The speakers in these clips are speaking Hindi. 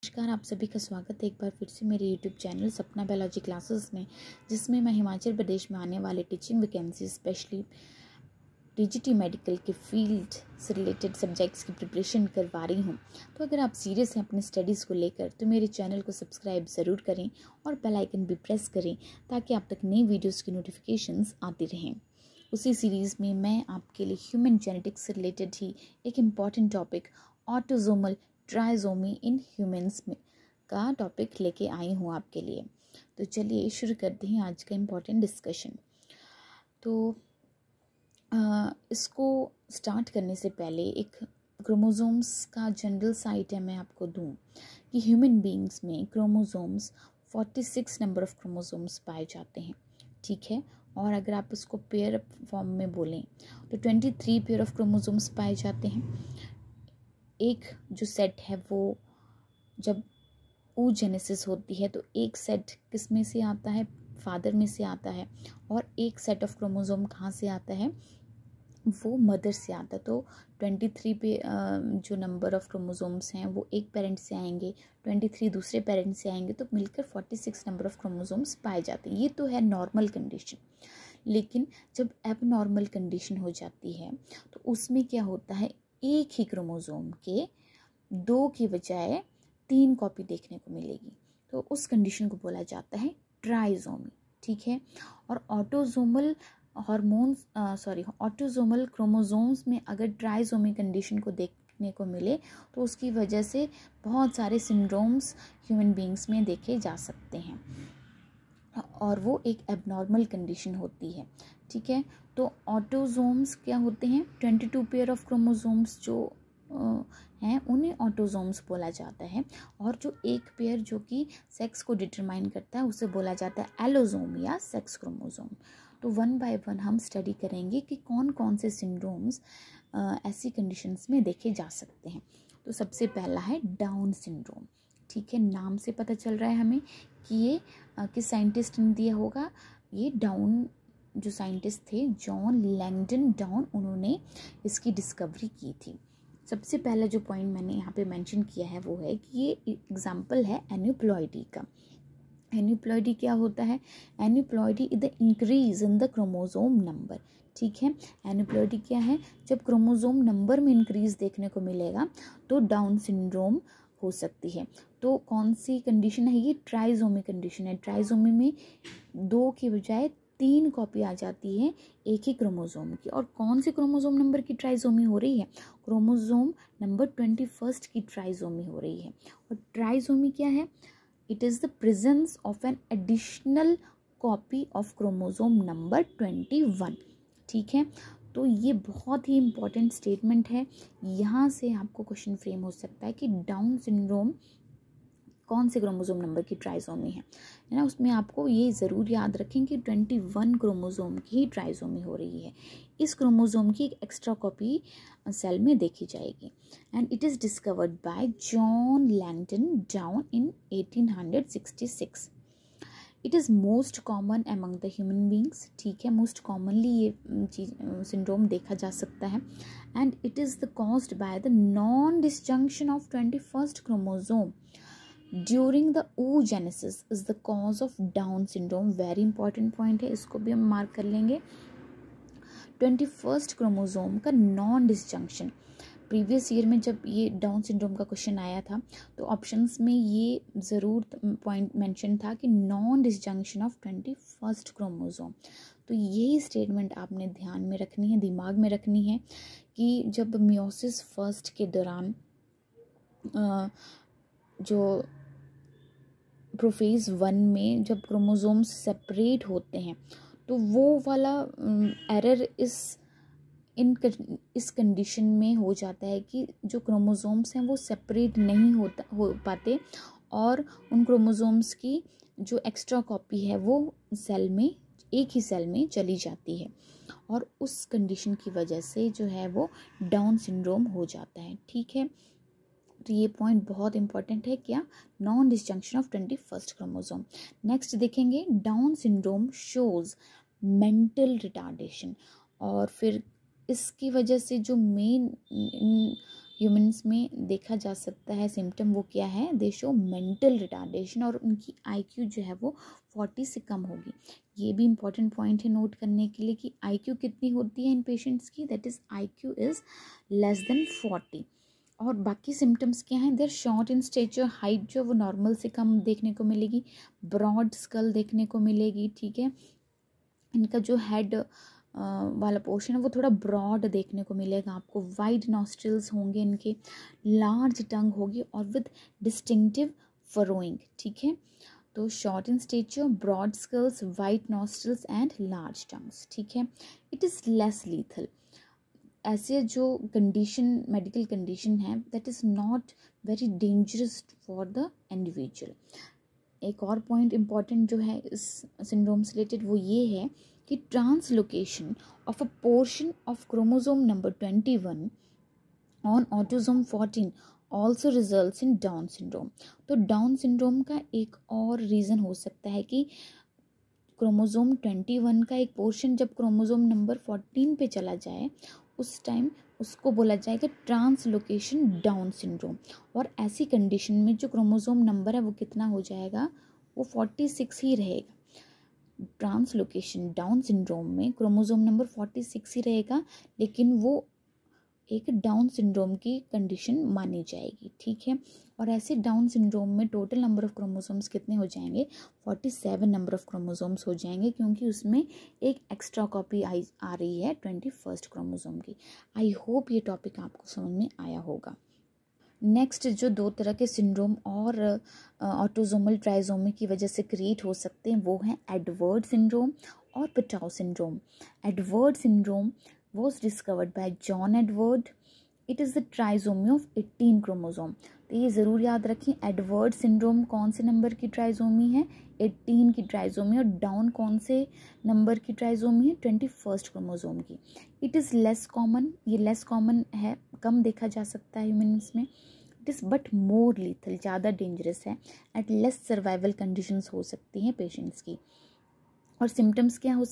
नमस्कार, आप सभी का स्वागत है एक बार फिर से मेरे यूट्यूब चैनल सपना बायोलॉजी क्लासेस में, जिसमें मैं हिमाचल प्रदेश में आने वाले teaching vacancy specially TGT medical के फील्ड से रिलेटेड सब्जेक्ट्स की प्रिपरेशन करवा रही हूँ। तो अगर आप सीरियस हैं अपनी स्टडीज़ को लेकर तो मेरे चैनल को सब्सक्राइब ज़रूर करें और बेल आइकन भी प्रेस करें ताकि आप तक नई वीडियोज़ की नोटिफिकेशंस आती रहें। उसी सीरीज़ में मैं आपके लिए ह्यूमन जेनेटिक्स से रिलेटेड ही एक important topic autosomal trisomy in humans में का टॉपिक लेके आई हूँ आपके लिए। तो चलिए शुरू करते हैं आज का इम्पॉर्टेंट डिस्कशन। तो इसको स्टार्ट करने से पहले एक क्रोमोसोम्स का जनरल सा आइडिया मैं आपको दूँ कि ह्यूमन बीइंग्स में क्रोमोसोम्स 46 नंबर ऑफ क्रोमोसोम्स पाए जाते हैं, ठीक है। और अगर आप इसको पेयर फॉर्म में बोलें तो 23 पेयर ऑफ क्रोमोसोम्स पाए जाते हैं। एक जो सेट है वो जब oogenesis होती है तो एक सेट किस में से आता है, फादर में से आता है, और एक सेट ऑफ क्रोमोसोम कहाँ से आता है, वो मदर से आता है। तो 23 पे जो नंबर ऑफ क्रोमोसोम्स हैं वो एक पेरेंट से आएंगे, 23 दूसरे पेरेंट से आएंगे, तो मिलकर 46 नंबर ऑफ क्रोमोसोम्स पाए जाते हैं। ये तो है नॉर्मल कंडीशन। लेकिन जब एबनॉर्मल कंडीशन हो जाती है तो उसमें क्या होता है, एक ही क्रोमोसोम के 2 की बजाय 3 कॉपी देखने को मिलेगी। तो उस कंडीशन को बोला जाता है ट्राइसोमी, ठीक है। और ऑटोसोमल क्रोमोसोम्स में अगर ट्राइसोमी कंडीशन को देखने को मिले तो उसकी वजह से बहुत सारे सिंड्रोम्स ह्यूमन बीइंग्स में देखे जा सकते हैं और वो एक एबनॉर्मल कंडीशन होती है, ठीक है। तो ऑटोसोम्स क्या होते हैं, 22 पेयर ऑफ क्रोमोसोम्स जो हैं उन्हें ऑटोसोम्स बोला जाता है। और जो एक पेयर जो कि सेक्स को डिटरमाइन करता है उसे बोला जाता है एलोसोम या सेक्स क्रोमोसोम। तो वन बाय वन हम स्टडी करेंगे कि कौन कौन से सिंड्रोम्स ऐसी कंडीशंस में देखे जा सकते हैं। तो सबसे पहला है डाउन सिंड्रोम, ठीक है। नाम से पता चल रहा है हमें कि ये किस साइंटिस्ट ने दिया होगा। ये डाउन जो साइंटिस्ट थे जॉन लैंगडन डाउन, उन्होंने इसकी डिस्कवरी की थी। सबसे पहला जो पॉइंट मैंने यहाँ पे मेंशन किया है वो है कि ये एग्जाम्पल है एन्यूप्लॉइडी का। एन्यूप्लॉइडी क्या होता है, aneuploidy is the increase in the chromosome number, ठीक है। एन्यूप्लॉइडी क्या है, जब क्रोमोसोम नंबर में इंक्रीज देखने को मिलेगा तो डाउन सिंड्रोम हो सकती है। तो कौन सी कंडीशन है ये, ट्राइसोमी कंडीशन है। ट्राइसोमी में 2 की बजाय 3 कॉपी आ जाती है एक ही क्रोमोसोम की। और कौन सी क्रोमोसोम नंबर की ट्राइसोमी हो रही है, क्रोमोसोम नंबर 21 की ट्राइसोमी हो रही है। और ट्राइसोमी क्या है, it is the presence of an additional copy of chromosome number 21, ठीक है। तो ये बहुत ही इम्पॉर्टेंट स्टेटमेंट है। यहाँ से आपको क्वेश्चन फ्रेम हो सकता है कि डाउन सिंड्रोम कौन से क्रोमोसोम नंबर की ट्राइसोमी है ना। उसमें आपको ये ज़रूर याद रखें कि 21 क्रोमोसोम की ही ट्राइसोमी हो रही है। इस क्रोमोसोम की एक एक्स्ट्रा कॉपी सेल में देखी जाएगी। And it is discovered by John Langdon down in 1866। It is most common among the human beings, ठीक है। मोस्ट कॉमनली ये सिंड्रोम देखा जा सकता है। And it is the caused by the non disjunction of 21st chromosome during the oogenesis is the cause of down syndrome. Very important point है, इसको भी हम मार्क कर लेंगे। 21st क्रोमोसोम का नॉन डिसजंक्शन, प्रीवियस ईयर में जब ये डाउन सिंड्रोम का क्वेश्चन आया था तो ऑप्शंस में ये ज़रूर पॉइंट मेंशन था कि non disjunction of 21st chromosome. तो यही स्टेटमेंट आपने ध्यान में रखनी है, दिमाग में रखनी है कि जब मियोसिस फर्स्ट के दौरान जो प्रोफेज 1 में जब क्रोमोसोम्स सेपरेट होते हैं तो वो वाला एरर इस कंडीशन में हो जाता है कि जो क्रोमोसोम्स हैं वो सेपरेट नहीं हो पाते और उन क्रोमोसोम्स की जो एक्स्ट्रा कॉपी है वो सेल में, एक ही सेल में चली जाती है और उस कंडीशन की वजह से जो है वो डाउन सिंड्रोम हो जाता है, ठीक है। तो ये पॉइंट बहुत इंपॉर्टेंट है, क्या, non disjunction of 21st chromosome. Next देखेंगे, Down syndrome shows mental retardation. और फिर इसकी वजह से जो मेन ह्यूमंस में देखा जा सकता है सिम्टम, वो क्या है, दे शो मेंटल रिटार्डेशन, और उनकी IQ जो है वो 40 से कम होगी। ये भी इंपॉर्टेंट पॉइंट है नोट करने के लिए कि IQ कितनी होती है इन पेशेंट्स की, that is IQ is less than 40। और बाकी सिम्टम्स क्या हैं, देर शॉर्ट इन स्टेचर, हाइट जो वो नॉर्मल से कम देखने को मिलेगी, ब्रॉड स्कल देखने को मिलेगी, ठीक है। इनका जो हेड वाला पोर्शन है वो थोड़ा ब्रॉड देखने को मिलेगा आपको, वाइड नॉस्ट्रिल्स होंगे इनके, लार्ज टंग होगी और विद डिस्टिंक्टिव फरोइंग, ठीक है। तो short in stature, broad skulls, wide nostrils and large tongues, ठीक है। It is less lethal. ऐसे जो कंडीशन, मेडिकल कंडीशन है, that is not very dangerous for the individual. एक और पॉइंट इम्पॉर्टेंट जो है इस सिंड्रोम से रिलेटेड वो ये है कि translocation of a portion of chromosome number 21 on autosome 14 also results in down syndrome. तो डाउन सिंड्रोम का एक और रीज़न हो सकता है कि क्रोमोसोम 21 का एक पोर्शन जब क्रोमोसोम नंबर 14 पे चला जाए, उस टाइम उसको बोला जाएगा ट्रांसलोकेशन डाउन सिंड्रोम। और ऐसी कंडीशन में जो क्रोमोसोम नंबर है वो कितना हो जाएगा, वो 46 ही रहेगा। ट्रांसलोकेशन डाउन सिंड्रोम में क्रोमोसोम नंबर 46 ही रहेगा, लेकिन वो एक डाउन सिंड्रोम की कंडीशन मानी जाएगी, ठीक है। और ऐसे डाउन सिंड्रोम में टोटल नंबर ऑफ क्रोमोसोम्स कितने हो जाएंगे, 47 नंबर ऑफ क्रोमोसोम्स हो जाएंगे, क्योंकि उसमें एक एक्स्ट्रा कॉपी आ रही है 21st क्रोमोसोम की। आई होप ये टॉपिक आपको समझ में आया होगा। नेक्स्ट जो दो तरह के सिंड्रोम और ऑटोसोमल ट्राइसोमी की वजह से क्रिएट हो सकते हैं वो हैं एडवर्ड सिंड्रोम और Patau syndrome. Edward syndrome was discovered by John Edward. It is the trisomy of 18 chromosome. तो ये ज़रूर याद रखें, एडवर्ड सिंड्रोम कौन से नंबर की ट्राइसोमी है, 18 की ट्राइसोमी, और डाउन कौन से नंबर की ट्राइसोमी है, 21st क्रोमोसोम की। इट इज़ लेस कॉमन, ये लेस कॉमन है, कम देखा जा सकता है ह्यूमन्स में। It is but more lethal, ज़्यादा डेंजरस है, एट लेस सर्वाइवल कंडीशंस हो सकती हैं पेशेंट्स की। और सिम्टम्स क्या हो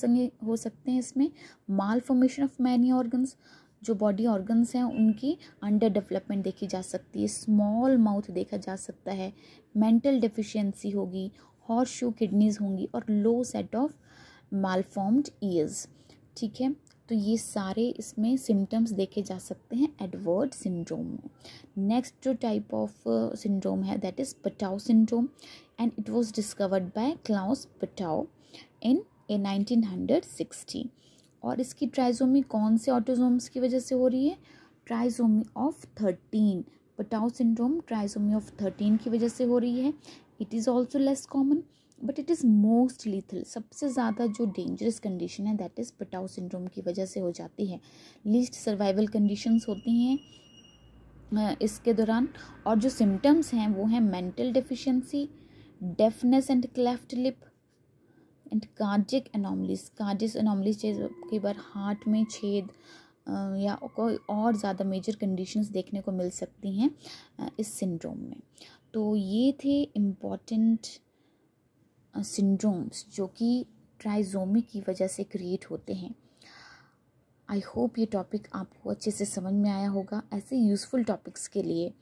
सकते हैं इसमें, माल फॉर्मेशन ऑफ मैनी ऑर्गन्स, जो बॉडी ऑर्गन्स हैं उनकी अंडर डेवलपमेंट देखी जा सकती है, स्मॉल माउथ देखा जा सकता है, मेंटल डेफिशिएंसी होगी, हॉर्स शू किडनीज होंगी, और लो सेट ऑफ मालफॉर्म्ड ईयर्स, ठीक है। तो ये सारे इसमें सिम्टम्स देखे जा सकते हैं एडवर्ड सिंड्रोम में। नेक्स्ट जो टाइप ऑफ सिंड्रोम है that is Patau syndrome, and it was discovered by Klaus Patau in 1960। और इसकी ट्राइसोमी कौन से ऑटोसोम्स की वजह से हो रही है, trisomy of 13। Patau syndrome trisomy of 13 की वजह से हो रही है। It is also less common but it is most lethal. सबसे ज़्यादा जो डेंजरस कंडीशन है दैट इज़ पेटाउ सिंड्रोम की वजह से हो जाती है। लीस्ट सर्वाइवल कंडीशंस होती हैं इसके दौरान। और जो सिम्टम्स हैं वो हैं mental deficiency, deafness and cleft lip, and cardiac anomalies. Cardiac anomalies कई बार हार्ट में छेद या कोई और ज़्यादा मेजर कंडीशंस देखने को मिल सकती हैं इस सिंड्रोम में। तो ये थे इम्पॉर्टेंट सिंड्रोम्स जो कि ट्राइसोमी की वजह से क्रिएट होते हैं। आई होप ये टॉपिक आपको अच्छे से समझ में आया होगा। ऐसे यूज़फुल टॉपिक्स के लिए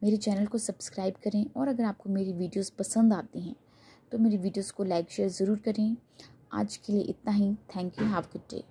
मेरे चैनल को सब्सक्राइब करें, और अगर आपको मेरी वीडियोस पसंद आती हैं तो मेरी वीडियोस को लाइक शेयर ज़रूर करें। आज के लिए इतना ही। Thank you, have a good day.